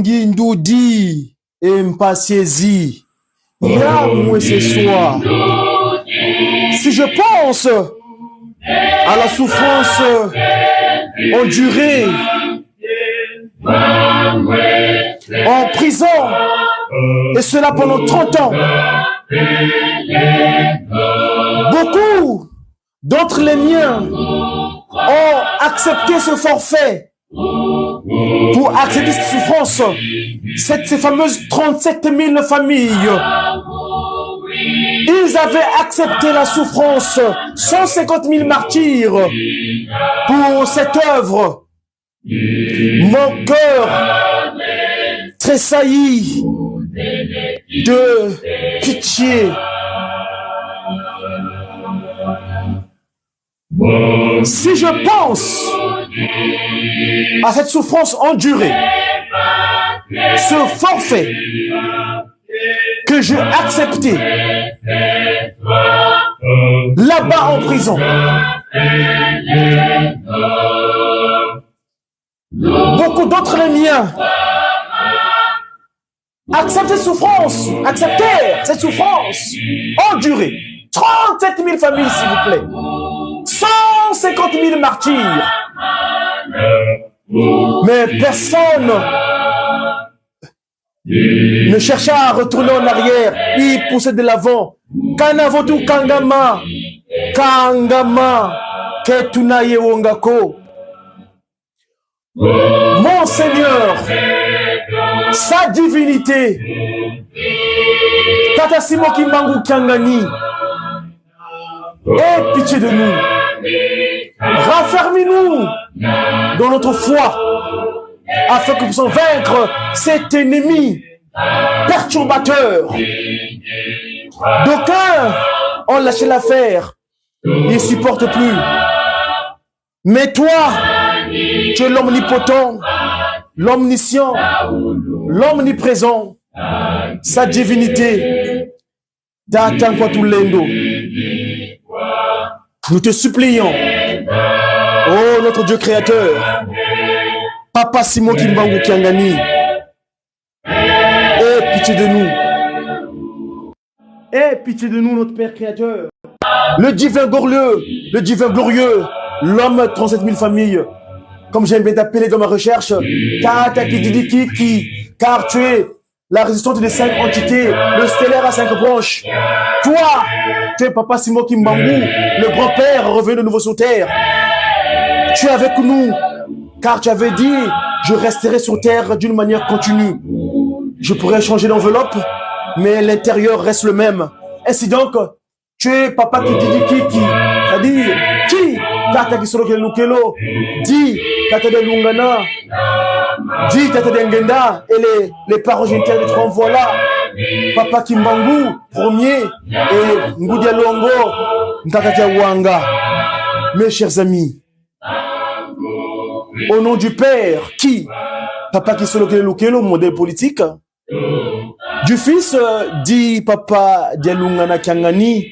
Vongindudi empasiezi yamwe ce soir. Si je pense à la souffrance endurée en prison, et cela pendant 30 ans, beaucoup d'entre les miens ont accepté ce forfait pour accepter cette souffrance. Ces fameuses 37 000 familles. Ils avaient accepté la souffrance. 150 000 martyrs pour cette œuvre. Mon cœur tressaillit de pitié. Si je pense à cette souffrance endurée, ce forfait que j'ai accepté là-bas en prison, beaucoup d'autres les miens acceptent cette souffrance, acceptèrent cette souffrance endurée. 37 000 familles, s'il vous plaît. 150 000 martyrs. Mais personne ne chercha à retourner en arrière. Il poussait de l'avant. Kanavotu kangama. Kangama. Ketunaye wongako. Mon Seigneur, sa divinité, Tata Simo Kimbangu Kiangani, aie pitié de nous. Raffermis-nous dans notre foi afin que nous puissions vaincre cet ennemi perturbateur. D'aucuns ont lâché l'affaire, ils ne supportent plus. Mais toi, tu es l'omnipotent, l'omniscient, l'omniprésent, sa divinité. T'attends quoi tout l'endo. Nous te supplions, oh notre Dieu créateur, Papa Simon Kimbangu Kiangani, aie pitié de nous. Aie pitié de nous, notre Père créateur. Le divin glorieux, l'homme 37 000 familles, comme j'aime bien t'appeler dans ma recherche, car tu es la résistante des 5 entités, le stellaire à 5 branches. Toi, tu es Papa Simon Kimbangu, le grand-père revenu de nouveau sur terre. Tu es avec nous, car tu avais dit, je resterai sur terre d'une manière continue. Je pourrais changer l'enveloppe, mais l'intérieur reste le même. Ainsi donc, tu es Papa Kididiki, c'est-à-dire, qui Tata Kisoro Kelukelo, dit Tata de Lungana, dit Tata de Ngenda, et les paroles génitales de trois, voilà. Papa Kimbangu, premier, et Ngudia Longo, Ntakatia Wanga. Mes chers amis, au nom du Père, qui Papa Kisoro Kelukelo, modèle politique, du Fils, dit Papa Dialungana Kiangani,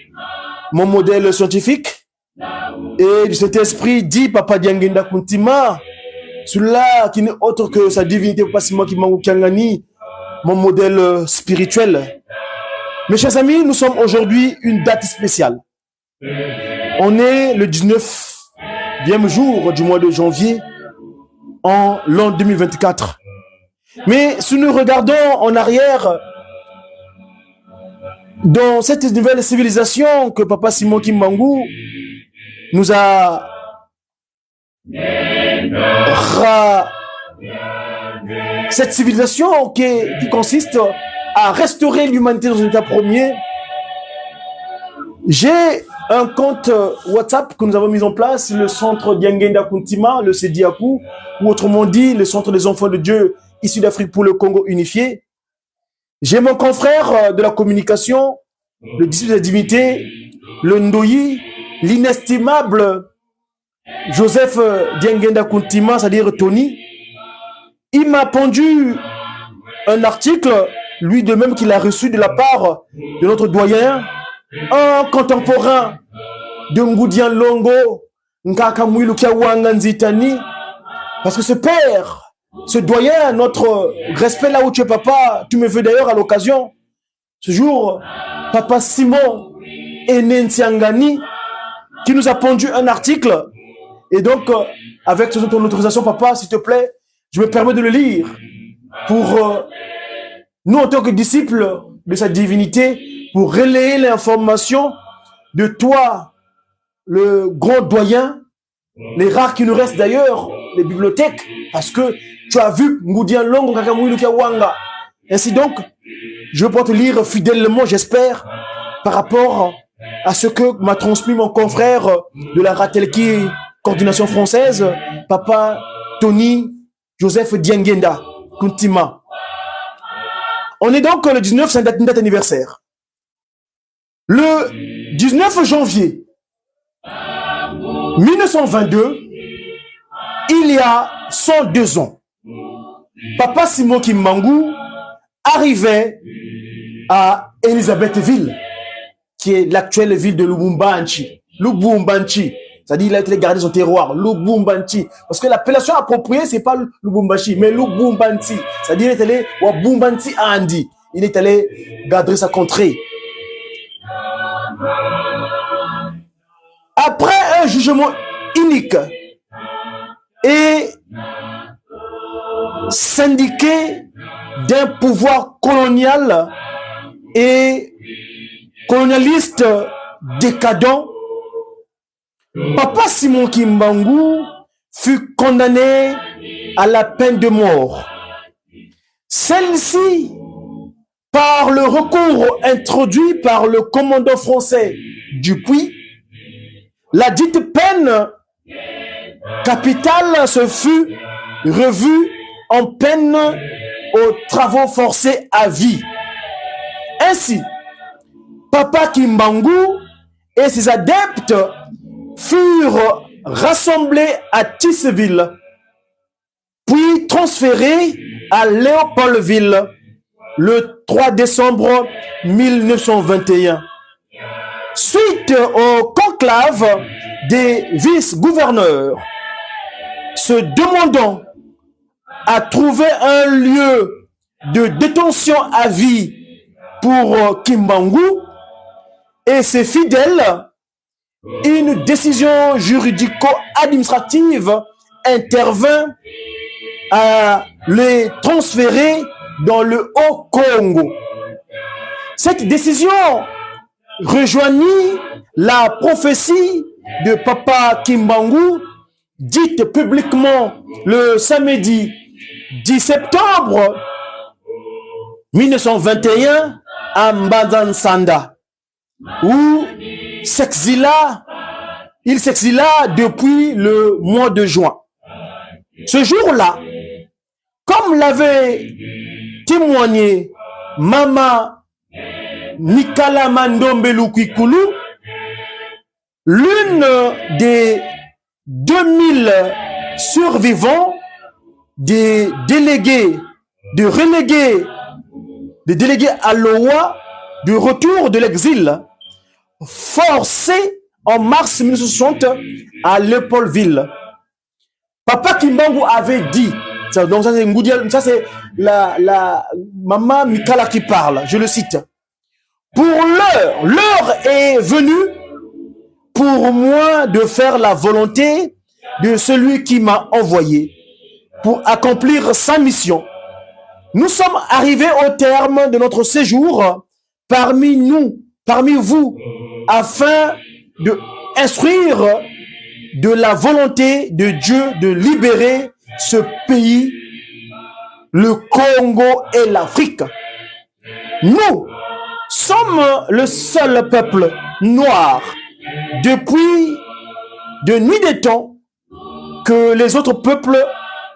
mon modèle scientifique, et de cet esprit dit Papa Diangenda Kuntima, celui-là qui n'est autre que sa divinité, Papa Simon Kimbangu Kiangani, mon modèle spirituel. Mes chers amis, nous sommes aujourd'hui une date spéciale. On est le 19e jour du mois de janvier en l'an 2024. Mais si nous regardons en arrière, dans cette nouvelle civilisation que Papa Simon Kimbangu nous a cette civilisation qui consiste à restaurer l'humanité dans un état premier. J'ai un compte WhatsApp que nous avons mis en place, le centre Diangenda Kuntima, le CDIAKU, ou autrement dit, le centre des enfants de Dieu issus d'Afrique pour le Congo unifié. J'ai mon confrère de la communication, le disciple de la divinité, le Ndoyi, l'inestimable Joseph Diangenda Kuntima, c'est-à-dire Tony. Il m'a pondu un article, lui de même qu'il a reçu de la part de notre doyen, un contemporain de Ngudian Longo, Nkakamwilu Kiawanga Nzitani, parce que ce père, ce doyen, notre respect là où tu es papa, tu me veux d'ailleurs à l'occasion, ce jour, Papa Simon Enensiangani, qui nous a pondu un article, et donc, avec ton autorisation, papa, s'il te plaît, je me permets de le lire pour nous, en tant que disciples de sa divinité, pour relayer l'information de toi, le grand doyen, les rares qui nous restent d'ailleurs, les bibliothèques, parce que Tu as vu Ngoudian Longo Kakamouilou Kiawanga. Ainsi donc, je peux te lire fidèlement, j'espère, par rapport à ce que m'a transmis mon confrère de la Ratelki Coordination Française, Papa Tony Joseph Diangenda Kuntima. On est donc le 19, c'est une date anniversaire. Le 19 janvier 1922, il y a 102 ans, Papa Simon Kimbangu arrivait à Elisabethville, qui est l'actuelle ville de Lubumbashi. Lubumbashi, c'est-à-dire il a été gardé son terroir, Lubumbashi. Parce que l'appellation appropriée, c'est pas Lubumbashi, mais Lubumbashi. C'est-à-dire il est allé au Bumbansi Andi. Il est allé garder sa contrée. Après un jugement unique et syndiqué d'un pouvoir colonial et colonialiste décadent, Papa Simon Kimbangu fut condamné à la peine de mort. Celle-ci, par le recours introduit par le commandant français Dupuis, la dite peine capitale se fut revue en peine aux travaux forcés à vie. Ainsi, Papa Kimbangu et ses adeptes furent rassemblés à Tisseville, puis transférés à Léopoldville le 3 décembre 1921. Suite au conclave des vice-gouverneurs, se demandant à trouver un lieu de détention à vie pour Kimbangu et ses fidèles, une décision juridico-administrative intervint à les transférer dans le Haut-Congo. Cette décision rejoignit la prophétie de Papa Kimbangu, dite publiquement le samedi 10 septembre 1921 à Mbanzansanda, où il s'exila depuis le mois de juin. Ce jour-là, comme l'avait témoigné Mama Nikala Mandombelu Kwikulu, l'une des 2000 survivants des délégués à l'OA du retour de l'exil forcé en mars 1960 à Léopoldville. Papa Kimbangu avait dit, donc ça c'est Ngoudial, ça c'est la maman Mikala qui parle, je le cite. Pour l'heure est venue pour moi de faire la volonté de celui qui m'a envoyé pour accomplir sa mission. Nous sommes arrivés au terme de notre séjour parmi vous, afin de instruire de la volonté de Dieu de libérer ce pays, le Congo et l'Afrique. Nous sommes le seul peuple noir depuis de nuit des temps que les autres peuples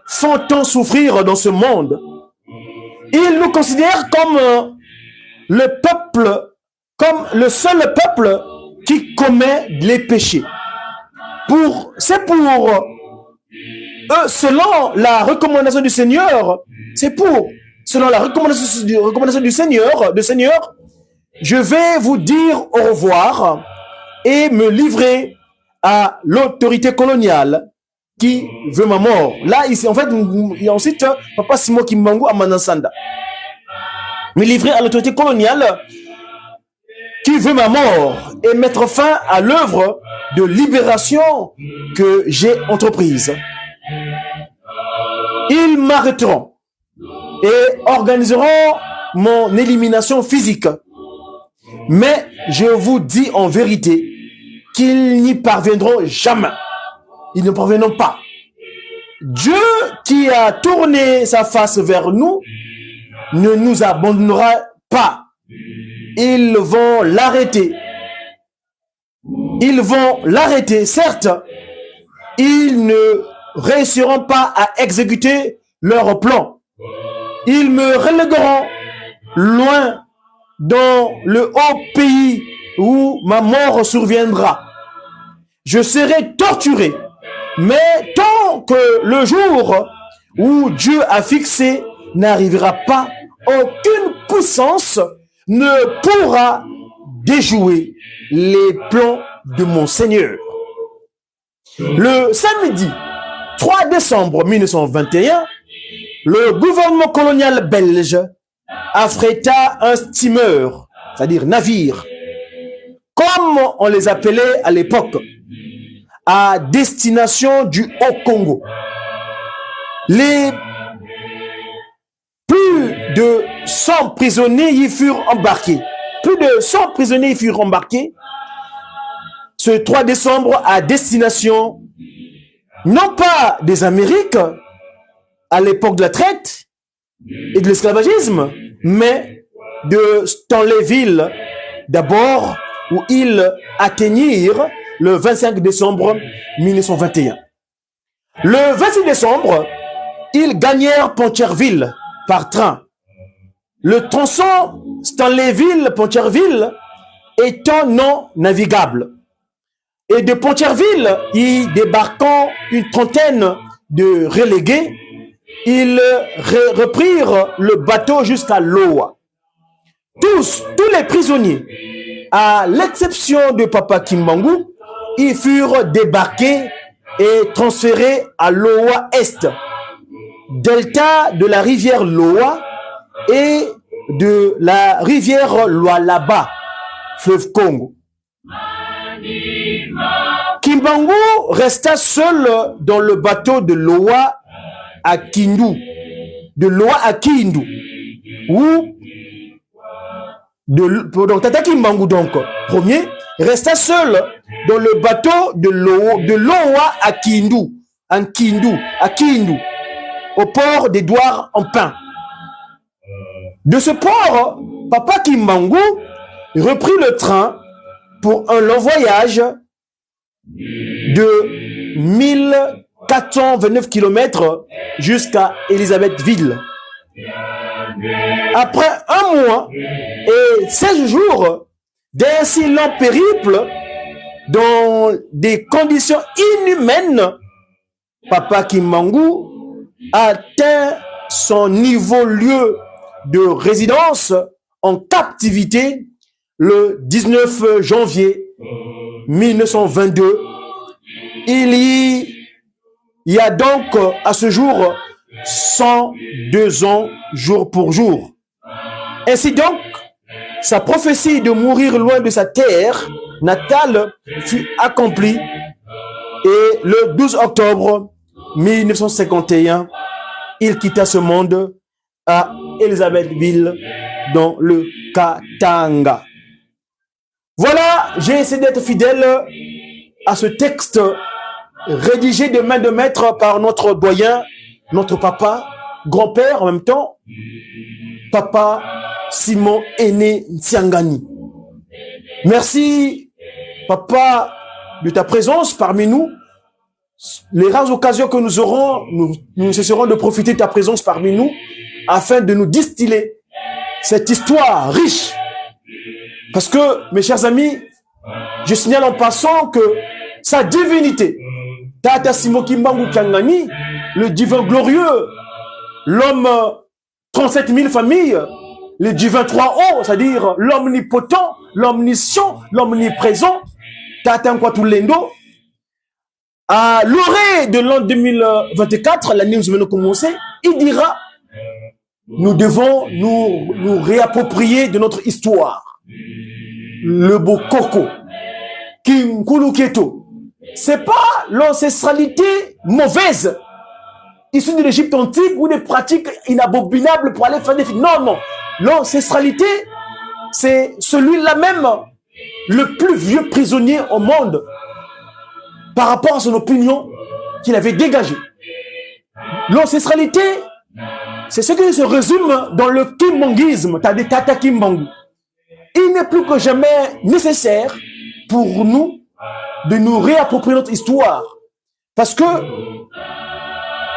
font tant souffrir dans ce monde. Ils nous considèrent comme le seul peuple qui commet les péchés. C'est pour eux, selon la recommandation du Seigneur, selon la recommandation du Seigneur, je vais vous dire au revoir et me livrer à l'autorité coloniale qui veut ma mort. Là, ici, en fait, ensuite, Papa Simon Kimbangu à Manansanda. Me livrer à l'autorité coloniale qui veut ma mort et mettre fin à l'œuvre de libération que j'ai entreprise. Ils m'arrêteront et organiseront mon élimination physique. Mais je vous dis en vérité qu'ils n'y parviendront jamais. Ils ne parviendront pas. Dieu qui a tourné sa face vers nous ne nous abandonnera pas. Ils vont l'arrêter. Ils vont l'arrêter, certes. Ils ne réussiront pas à exécuter leur plan. Ils me relégueront loin dans le haut pays où ma mort surviendra. Je serai torturé, mais tant que le jour où Dieu a fixé n'arrivera pas, aucune puissance ne pourra déjouer les plans de mon Seigneur. Le samedi 3 décembre 1921, le gouvernement colonial belge affréta un steamer, c'est-à-dire navire, comme on les appelait à l'époque, à destination du Haut-Congo. Les plus de 100 prisonniers y furent embarqués. Plus de 100 prisonniers y furent embarqués ce 3 décembre à destination non pas des Amériques à l'époque de la traite et de l'esclavagisme, mais de Stanleyville d'abord, où ils atteignirent le 25 décembre 1921. Le 26 décembre, ils gagnèrent Poncherville par train. Le tronçon Stanleyville-Poncherville étant non navigable. Et de Poncherville, y débarquant une trentaine de relégués, ils reprirent le bateau jusqu'à Loa. Tous les prisonniers, à l'exception de Papa Kimbangu, ils furent débarqués et transférés à Loa Est, delta de la rivière Loa et de la rivière Lualaba, fleuve Congo. Kimbangu resta seul dans le bateau de Loa à Kindu, donc Tata Kimbangu donc premier resta seul dans le bateau de Loa à Kindu, au port d'Édouard en Pin. De ce port, Papa Kimbangu reprit le train pour un long voyage de 1429 km jusqu'à Elisabethville. Après un mois et 16 jours d'un si long périple dans des conditions inhumaines, Papa Kimbangu atteint son niveau lieu de résidence en captivité le 19 janvier 1922. Il y a donc à ce jour 102 ans jour pour jour. Ainsi donc, sa prophétie de mourir loin de sa terre natale fut accomplie et le 12 octobre 1951, il quitta ce monde à Elisabethville dans le Katanga. Voilà, j'ai essayé d'être fidèle à ce texte rédigé de main de maître par notre doyen, notre papa, grand-père en même temps, Papa Simon Aîné Ntiangani. Merci, papa, de ta présence parmi nous. Les rares occasions que nous aurons, nous cesserons de profiter de ta présence parmi nous afin de nous distiller cette histoire riche. Parce que, mes chers amis, je signale en passant que sa divinité, Tata Simon Kimbangu Ntiangani, le divin glorieux, l'homme 37 000 familles, le divin 3 c'est-à-dire l'omnipotent, l'omniscient, l'omniprésent, Tata Nkwatulendo, à l'orée de l'an 2024, l'année où nous venons commencer, il dira, nous devons nous réapproprier de notre histoire. Le Bokoko, Kinkulu Keto, c'est pas l'ancestralité mauvaise, issue de l'Égypte antique ou des pratiques inabominables pour aller faire des films. Non, non. L'ancestralité, c'est celui-là même, le plus vieux prisonnier au monde, par rapport à son opinion qu'il avait dégagée. L'ancestralité, c'est ce qui se résume dans le kimbanguisme, Tata Kimbangu. Il n'est plus que jamais nécessaire pour nous de nous réapproprier notre histoire. Parce que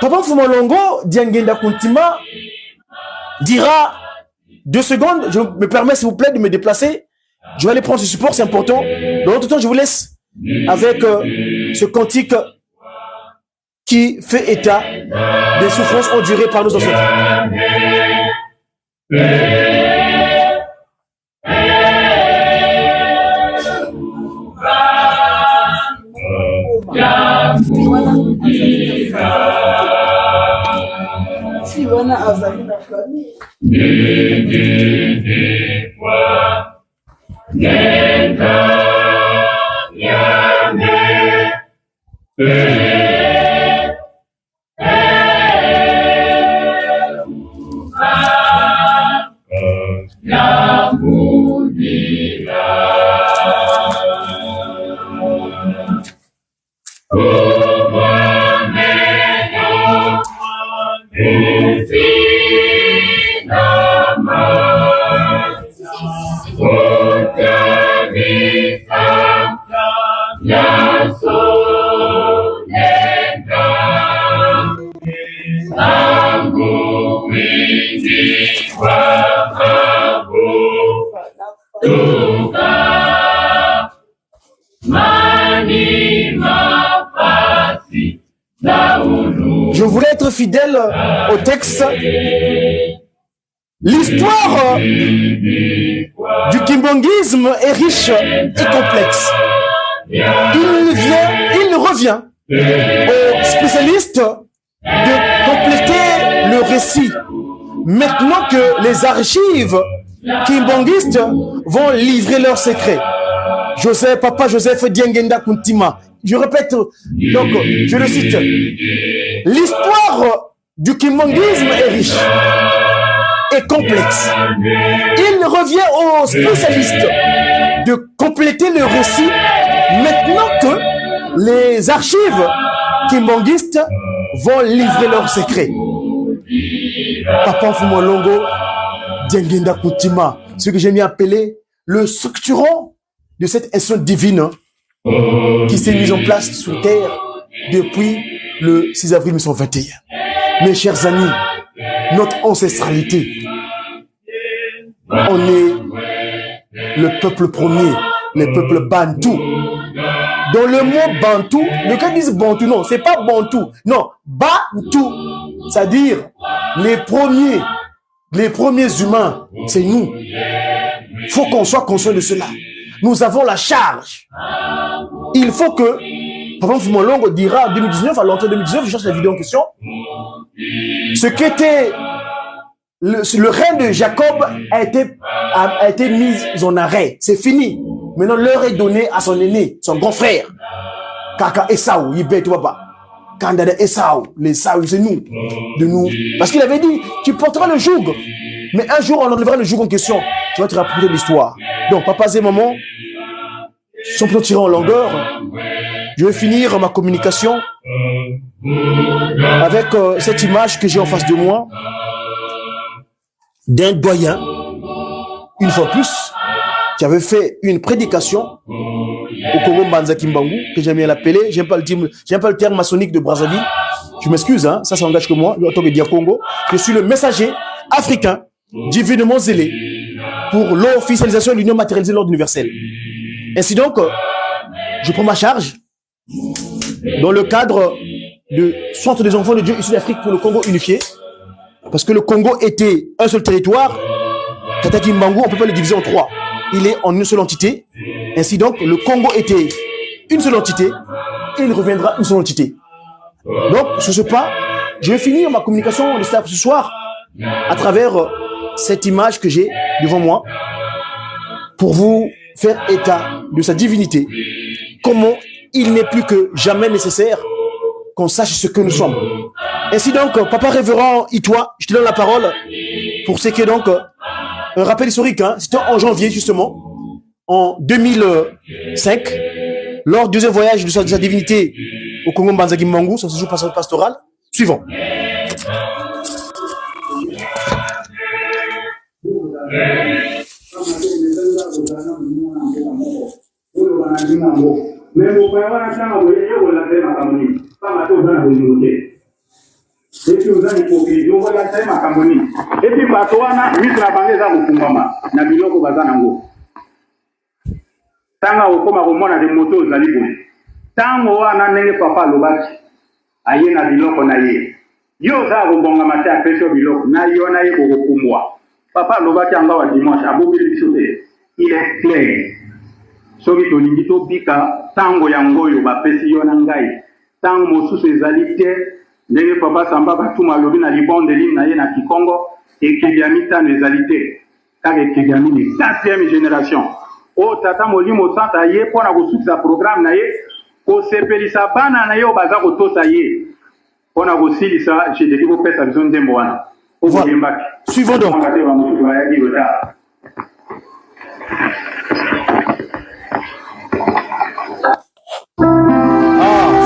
Papa Mfumalongo, Diangenda Kuntima, dira 2 secondes, je me permets s'il vous plaît de me déplacer. Je vais aller prendre ce support, c'est important. Dans l'autre temps, je vous laisse avec ce cantique qui fait état des souffrances endurées par nos ancêtres. Je voulais être fidèle au texte. L'histoire du kimbanguisme est riche et complexe. Il revient aux spécialistes de compléter le récit. Maintenant que les archives kimbanguistes vont livrer leurs secrets. Papa Joseph Diangenda Kuntima. Je répète, donc, je le cite. L'histoire du kimbanguisme est riche et complexe. Il revient aux spécialistes de compléter le récit maintenant que les archives kimbanguistes vont livrer leurs secrets. Papa Mfumalongo Diangenda Kuntima, ce que j'ai mis appelé le structurant de cette action divine qui s'est mise en place sur terre depuis le 6 avril 1921. Mes chers amis, notre ancestralité, on est le peuple premier, les peuples Bantou. Dans le mot Bantou, le gars dit Bantou, non, c'est pas Bantou, non, Bantou, c'est-à-dire les premiers humains, c'est nous. Il faut qu'on soit conscient de cela. Nous avons la charge. Il faut que, Papa Mfumalongo dira en 2019, à l'entrée 2019, je cherche la vidéo en question, ce qu'était le règne de Jacob a été mis en arrêt. C'est fini. Maintenant, l'heure est donnée à son aîné, son grand frère. Kaka Esaou, Yibé, tu vois pas. Kandada Esaou, les Esaou, c'est nous. De nous. Parce qu'il avait dit, tu porteras le joug. Mais un jour, on enlèvera le joug en question. Tu vas te rapporter de l'histoire. Donc, papa et maman, sans plus tirer en longueur, je vais finir ma communication avec cette image que j'ai en face de moi d'un doyen, une fois plus, qui avait fait une prédication au Congo Mbanza Kimbangu, que j'aime bien l'appeler. J'aime pas le terme maçonnique de Brazzaville. Je m'excuse, hein, ça engage que moi, en tant que Congo. Je suis le messager africain, divinement zélé, pour l'officialisation de l'union matérialisée de l'ordre universel. Ainsi donc, je prends ma charge dans le cadre du Centre des enfants de Dieu issus d'Afrique pour le Congo unifié, parce que le Congo était un seul territoire. Tata Kimbangu, on ne peut pas le diviser en 3. Il est en une seule entité. Ainsi donc, le Congo était une seule entité et il reviendra une seule entité. Donc, sur ce pas, je vais finir ma communication de ce soir à travers cette image que j'ai devant moi pour vous faire état de sa divinité. Comment il n'est plus que jamais nécessaire qu'on sache ce que nous sommes. Ainsi donc, Papa Révérend Itoa, je te donne la parole pour ce qui est donc un rappel historique. Hein. C'était en janvier justement, en 2005, lors du deuxième voyage de sa divinité au Congo Mbanza Kimbangu, son séjour pastoral. Suivant. Eki uzani hypocrisie ngo ya sema kamboni epi bato wana mitra bangeza kufungama na biloko bazana ngo tanga okoma komona de moto zali boye tango wana ndenge papa lobaki aye na biloko na ye yo za kobonga mate apesho biloko na yo na ye kokumbwa papa lobaki anga wa dimanche abobeli biso te il est clair soki tolingi tobika tango yango oyo bapesi yo na ngai tango mosusu ezali te ndenge papa Samba batuma lobi na libondeli na ye na Kikongo ekili ya mitano ezali te kaka ekili ya mini 4e génération o tata molimo santa ye mpona kosukisa programme na ye kosepelisa bana na ye oyo baza kotosa ye mpona kosilisa jedeki kopesa biso ndembo wana okoyembaki suivons donc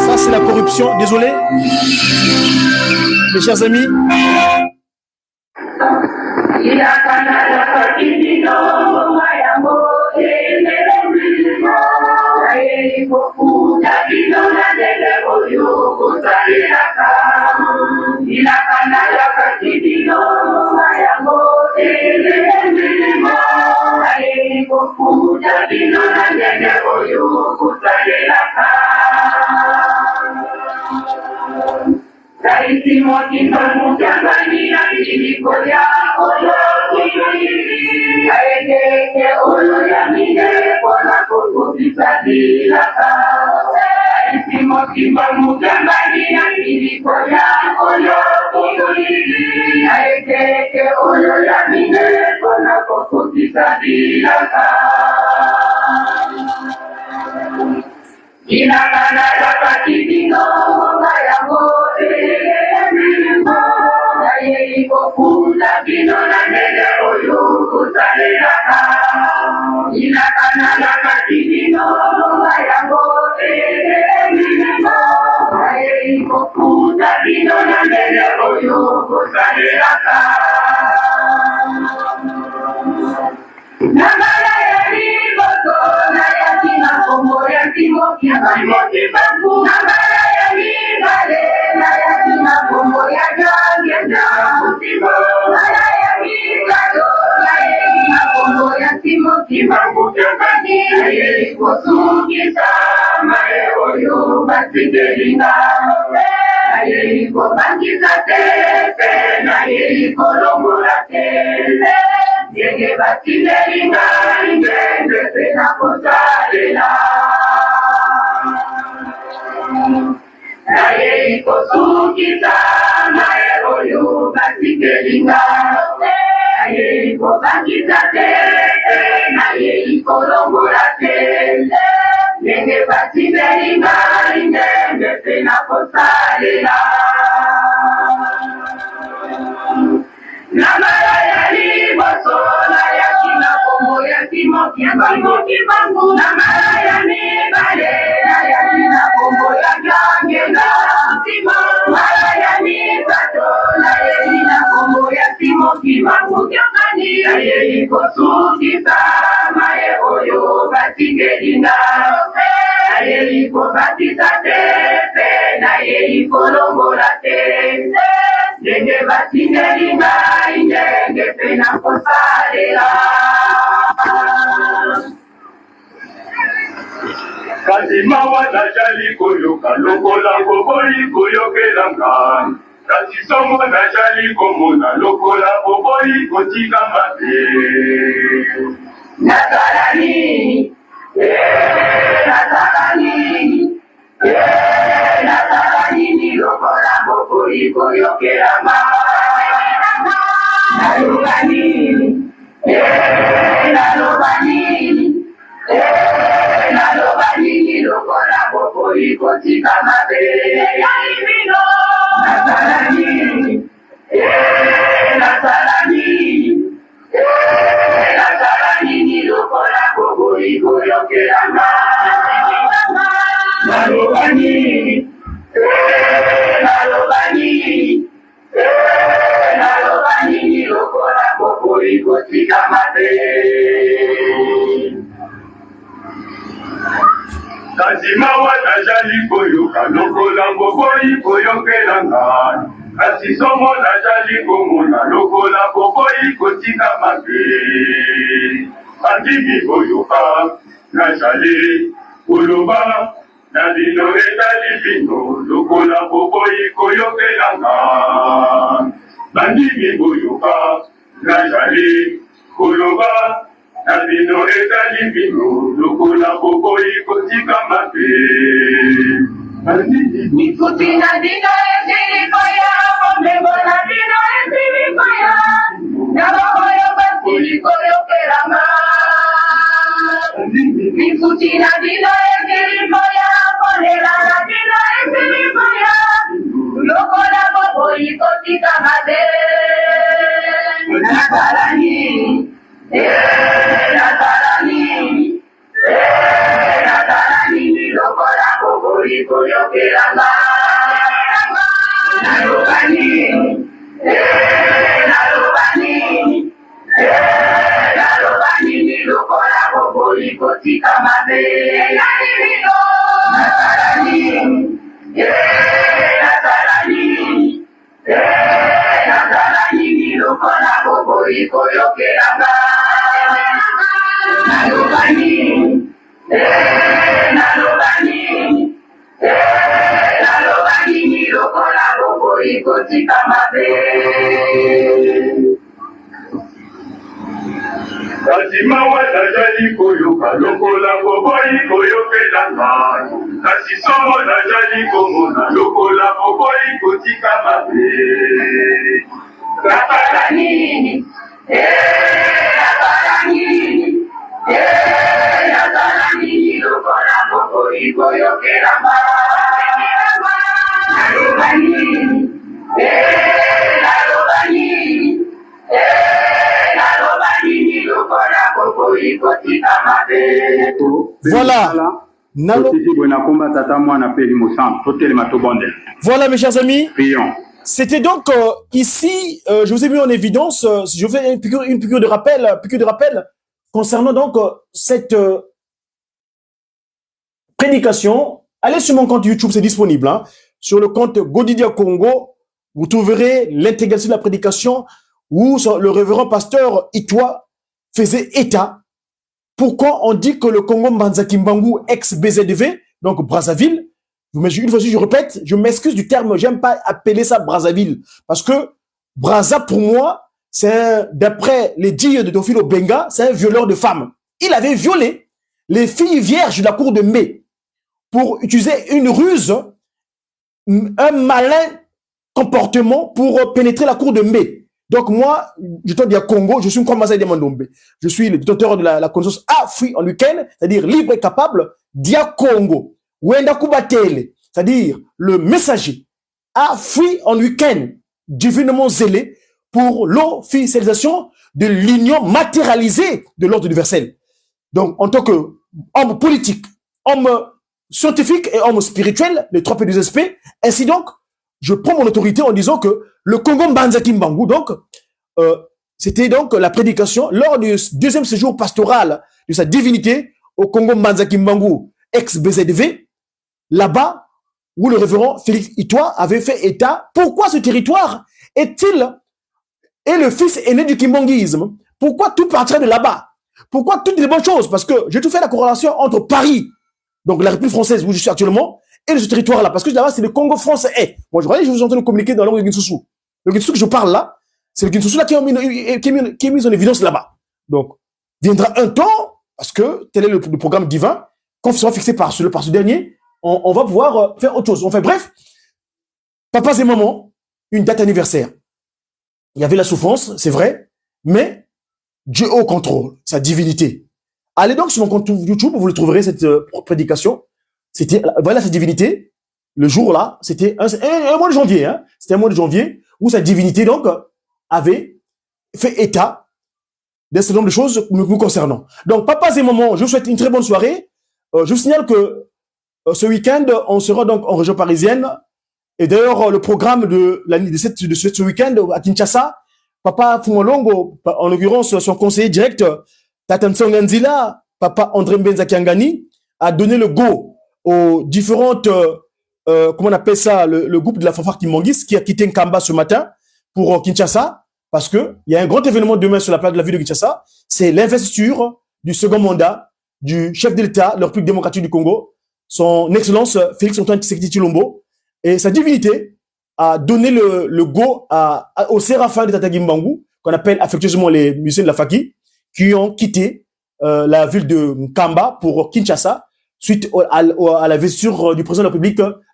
ça c'est la corruption, désolé mes chers amis. Kasi mawa na jali koyoka lokola boboli koyokelanga kasi somo na jali komona lokola boboli kotika mabe Natalani Natalani ni lokola boboli koyokelanga Nalobani Nalobani lokola boboli kotika mabe Natalani Natalani lokola boboli koyokelanga Nalobani lokola boboli kotika mabe kasi mawa nazali koyoka lokola boboyi koyokela ngai kasi somo nazali komona lokola boboyi kotika mabe bandimi koyoka nazali koloba na bino etali bino lokola boboyi koyokela ngai bandimi koyoka nazali koloba na bino etali bino lokola boboyi kotika mabe Mikuti na dino esiri koya, komebo na dino esiri koya, nabakoyo basiri koyo kerama. Mikuti na dino esiri koya, kolela na dino esiri koya, lokola boboyi kotika mabe. Natarani, natarani, natarani, lokola boboyi koyo kerama. Narubani, narubani, narubani, lokola boboyi kotika mabe. Natarani, natarani, natarani, lokola boboyi koyo kerama. Narubani, narubani, narubani, lokola boboyi kotika mabe. kasi mawa nazali koyoka lokola boboyi koyokela ngai kasi somo nazali komona lokola boboyi kotika mabe Natarani, natarani, natarani, lokola boboyi koyo kerama. Narubani, narubani, narubani, lokola boboyi kotika mabe. Voilà. Nalo. Voilà mes chers amis. Prions. C'était donc ici, je vous ai mis en évidence, je fais une piqûre de rappel concernant donc cette prédication. Allez sur mon compte YouTube, c'est disponible. Hein, sur le compte Godidia Congo, vous trouverez l'intégralité de la prédication où le révérend pasteur Itwa faisait état. Pourquoi on dit que le Congo Mbanza-Kimbangu ex-BZV, donc Brazzaville, une fois je répète, je m'excuse du terme, j'aime pas appeler ça Brazzaville, parce que Brazza, pour moi, c'est, d'après les dires de Théophile Benga, c'est un violeur de femmes. Il avait violé les filles vierges de la cour de mai pour utiliser une ruse, un malin comportement pour pénétrer la cour de mai. Donc moi, je te dis à Congo, je suis un Kwamasa Diamandombe. Je suis le détenteur de la connaissance free en week-end, c'est-à-dire libre et capable, dia Congo. Wenda Kubatele, c'est-à-dire le messager free en week-end, divinement zélé pour l'officialisation de l'union matérialisée de l'ordre universel. Donc, en tant qu'homme politique, homme scientifique et homme spirituel, les trois P2SP, ainsi donc, je prends mon autorité en disant que le Congo Mbanza Kimbangu, donc, c'était donc la prédication lors du deuxième séjour pastoral de sa divinité au Congo Mbanza Kimbangu, ex-BZV, là-bas, où le révérend Félix Itwa avait fait état. Pourquoi ce territoire est le fils aîné du kimbanguisme? Pourquoi tout partirait de là-bas? Pourquoi toutes les bonnes choses? Parce que j'ai tout fait la corrélation entre Paris, donc la République française où je suis actuellement, et ce territoire-là. Parce que là-bas, c'est le Congo français. Moi, je voyais, je vous entends communiquer dans la langue de Ginsusu. Le Ginsusu que je parle là, c'est le Ginsusu là qui est mis en évidence là-bas. Donc, viendra un temps, parce que tel est le programme divin, quand il sera fixé par ce dernier, on va pouvoir faire autre chose. Enfin bref, papas et mamans, une date anniversaire. Il y avait la souffrance, c'est vrai, mais Dieu au contrôle, sa divinité. Allez donc sur mon compte YouTube, vous le trouverez cette prédication. C'était, voilà sa divinité. Le jour là, c'était un mois de janvier, hein. C'était un mois de janvier où sa divinité donc avait fait état d'un certain nombre de choses nous concernant. Donc papas et mamans, je vous souhaite une très bonne soirée. Je vous signale que ce week-end, on sera donc en région parisienne. Et d'ailleurs, le programme de ce week-end à Kinshasa, Papa Fumolongo, en l'occurrence son conseiller direct, Tatan Songanzila, Papa André Mbenza Kiangani, a donné le go aux différentes, comment on appelle ça, le groupe de la fanfare Kimangis qui a quitté Nkamba ce matin pour Kinshasa, parce que il y a un grand événement demain sur la place de la ville de Kinshasa, c'est l'investiture du second mandat du chef de l'État, la République démocratique du Congo, son excellence Félix Antoine Tshisekedi Tshilombo, et sa divinité a donné le go au Séraphin de Tata Gimbangu, qu'on appelle affectueusement les musiciens de la Faki, qui ont quitté la ville de Nkamba pour Kinshasa, suite à l'investiture du président de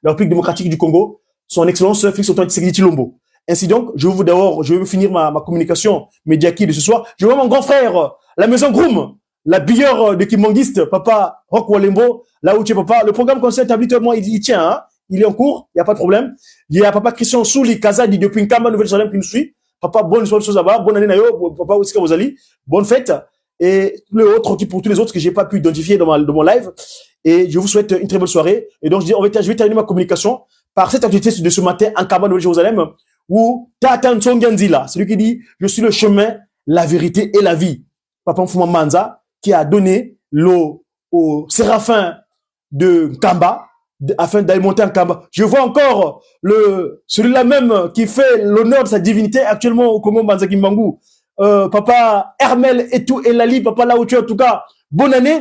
la République démocratique du Congo, son excellence Félix Antoine Tshisekedi Tshilombo. Ainsi donc, je vais finir ma communication médiatique de ce soir. Je vois mon grand frère, la maison Groom, la bière de Kimangiste, papa Rock Walembo, là où tu es papa. Le programme conseil établi, moi, il tient, hein. Il est en cours, il n'y a pas de problème. Il y a papa Christian Souli, Kazadi, depuis Nkamba, Nouvelle-Jérusalem, qui nous suit. Papa, bonne chose à bas, bonne année Nayo, papa Ouska Wozali, bonne fête. Et pour tous les autres que j'ai pas pu identifier dans mon live. Et je vous souhaite une très bonne soirée. Et donc, je vais terminer ma communication par cette activité de ce matin en Nkamba, Nouvelle-Jérusalem, où Tata Ntsonganzila, celui qui dit, je suis le chemin, la vérité et la vie. Papa Mfuma Manza, qui a donné l'eau au Séraphin de Nkamba, afin d'aller monter en Nkamba. Je vois encore celui-là même qui fait l'honneur de sa divinité actuellement au Congo Manza Kimbangu. Papa Hermel et tout, et Lali, papa là où tu es, en tout cas, bonne année,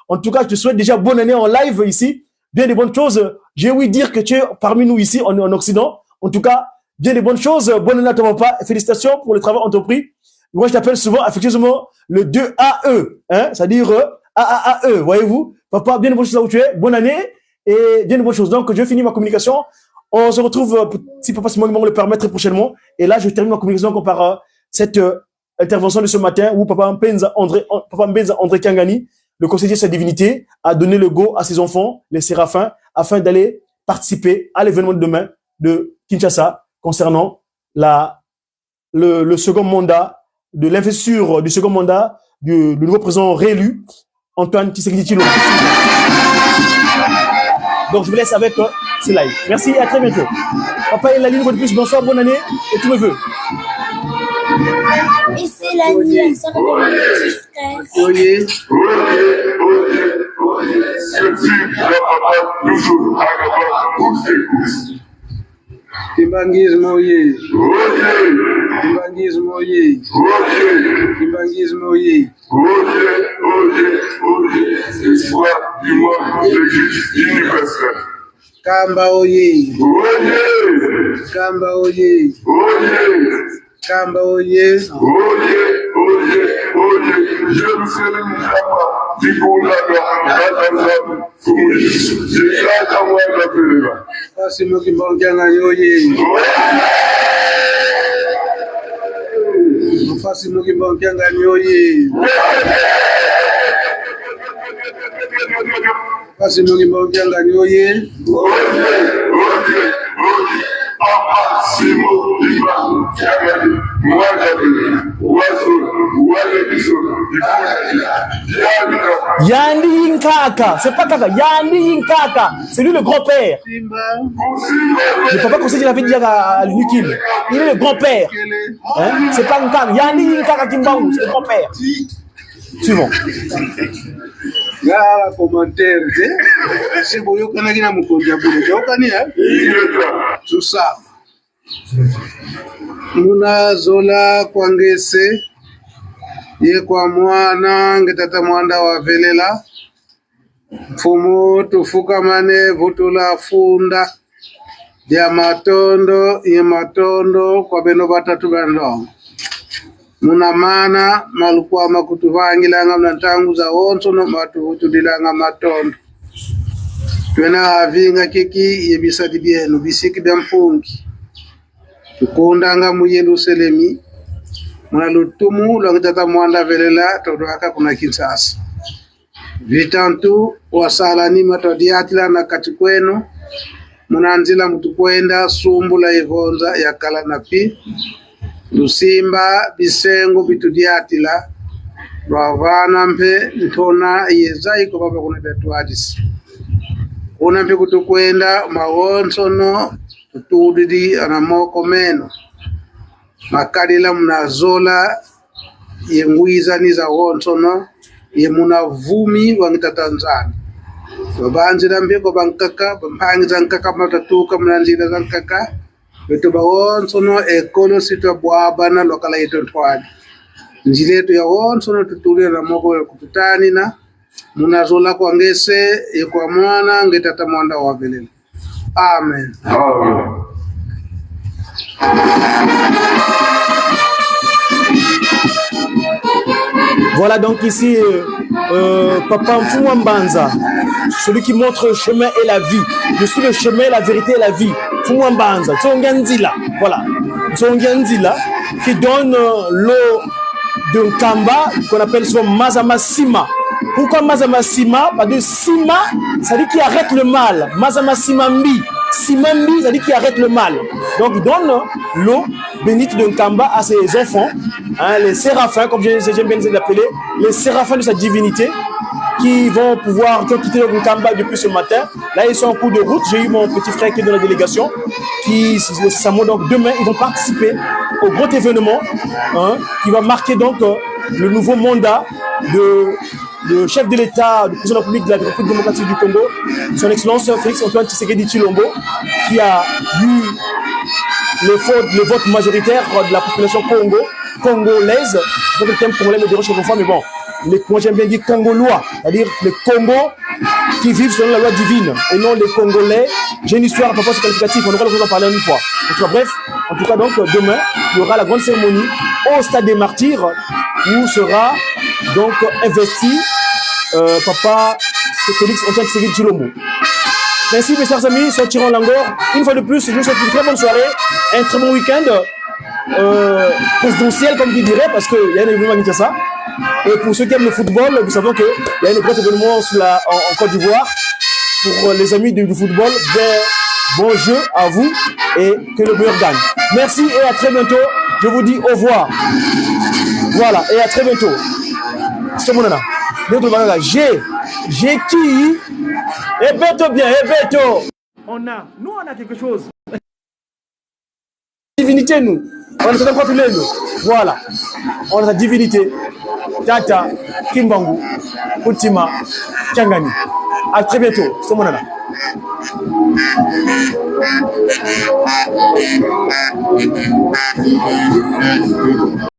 en tout cas, je te souhaite déjà bonne année en live ici, bien des bonnes choses. J'ai ouï dire que tu es parmi nous ici, en Occident, en tout cas, bien des bonnes choses, bonne année à ton papa, félicitations pour le travail entrepris. Moi, je t'appelle souvent, affectueusement, le 2AE, hein, c'est-à-dire AAAE, voyez-vous. Papa, bien de bonnes choses là où tu es, bonne année, et bien de bonnes choses. Donc, je finis ma communication. On se retrouve, si papa Simon me le permet, très prochainement. Et là, je termine ma communication encore par cette intervention de ce matin où papa Mbenza André Kangani, le conseiller de sa divinité, a donné le go à ses enfants, les séraphins, afin d'aller participer à l'événement de demain de Kinshasa concernant le second mandat, de l'investiture du second mandat du nouveau président réélu, Antoine Tshisekedi Tshilombo. Donc, je vous laisse avec ces lives. Merci et à très bientôt. Papa et la ligne de plus, bonsoir, bonne année et tous mes vœux. Et c'est l'anniversaire de mon petit frère. Oye, ceci la papa toujours à la base pour ses courses. Kimbangisme oye. Oye, Kimbangisme oye. oye, Kimbangisme oye. oye, espoir du monde de Christ universel. Kamba oye. Oye, Kamba oye. oye, Kamba oye. Jérusalem Jama, Dikoula, Fouille, j'ai à moi d'appeler là. Pasi mo kimbangana oye. Pasi mo kimbangana oye. Pasi mo kimbangana oye. Yandi Nkaka, c'est pas Kaka, Yandi Nkaka, c'est lui le grand-père. Le papa conseiller l'avait dit à Nukil, il est le grand-père. Hein? C'est pas Nkaka, Yandi Nkaka Kimbangu, c'est le grand-père. Suivant. Gala commentaire, c'est bon, yo kana kina mukonja bure. Yo kania? Susa. Muna zola kwangese ye kwa mwana ngetata mwanda wa velela mfumo tufuka mane vutula funda ya matondo ye matondo kwa beno batatu bando muna mana malukwa makutuvangilanga mnatangu za onso no matuvutulilanga matondo twena avinga kiki ye bisadi byenu bisiki bya mpungi tukundanga mu Yerusalemi mwana lutumu lwangitata mwanda velela todwaka kuna Kinshasa vitantu wasalani matodiatila na katikwenu munanzila mutukwenda sumbula ivonza yakala na pi lusimba bisengo bitudiatila lwavana mpe ntona yezaiko baba kuna betuadisi kuna mpe kutukwenda mawonsono tutudidi anamoko meno makalila mnazola ye ngwiza niza wonsono ye munavumi wangita Tanzania Babanjira mbeko bankaka, bampangi zankaka matatuka mnanjira zankaka. Beto bawon sono ekolo sito bwabana lokala ito twadi. Njileto ya won sono tutulia na moko ya kututani na munazola kwa ngese kwa mwana ngetata mwanda wa velele. Amen. Voilà donc ici Papa Mfouambanza, celui qui montre le chemin et la vie. Je suis le chemin, la vérité et la vie. Mfouambanza, Tsonganzila, voilà. Tsonganzila qui donne l'eau d'un kamba qu'on appelle souvent Mazama Sima. Pourquoi Mazama Sima? Parce que Sima, ça dit qu'il arrête le mal. Mazama Simambi. Simambi, ça dit qu'il arrête le mal. Donc il donne l'eau bénite d'un kamba à ses enfants, hein, les séraphins, comme j'aime bien les appeler, les séraphins de sa divinité, qui vont pouvoir quitter le kamba depuis ce matin. Là, ils sont en cours de route. J'ai eu mon petit frère qui est dans la délégation, donc demain, ils vont participer au grand événement, hein, qui va marquer donc le nouveau mandat de chef de l'État, du président de la République de la République démocratique du Congo, son Excellence Félix Antoine Tshisekedi Tshilombo, qui a eu le vote majoritaire de la population congolaise. C'est le thème congolais me dérange chez vos femmes, mais bon, moi j'aime bien dire congolois, c'est-à-dire les Congos qui vivent selon la loi divine, et non les Congolais. J'ai une histoire à propos de ce qualificatif, on aura l'occasion d'en parler une fois. Donc, bref, en tout cas, donc, demain, il y aura la grande cérémonie au Stade des Martyrs, où sera donc investi Papa Félix Antoine Tshisekedi Tshilombo. Ainsi, mes chers amis, sortirons l'angor. Une fois de plus, je vous souhaite une très bonne soirée, un très bon week-end présidentiel, comme il dirait, parce qu'il y a un événement qui fait ça. Et pour ceux qui aiment le football, nous savons qu'il y a un grand événement en Côte d'Ivoire. Pour les amis du football, bon jeu à vous et que le meilleur gagne. Merci et à très bientôt. Je vous dis au revoir. Voilà, et à très bientôt. C'est mon nana. J'ai qui? Et bientôt bien, et bientôt. Nous on a quelque chose. Divinité, nous. On a pas tous les deux. Voilà. On a la divinité. Tata, Kimbangu, Utima, Kiangani. À très bientôt. C'est mon nana.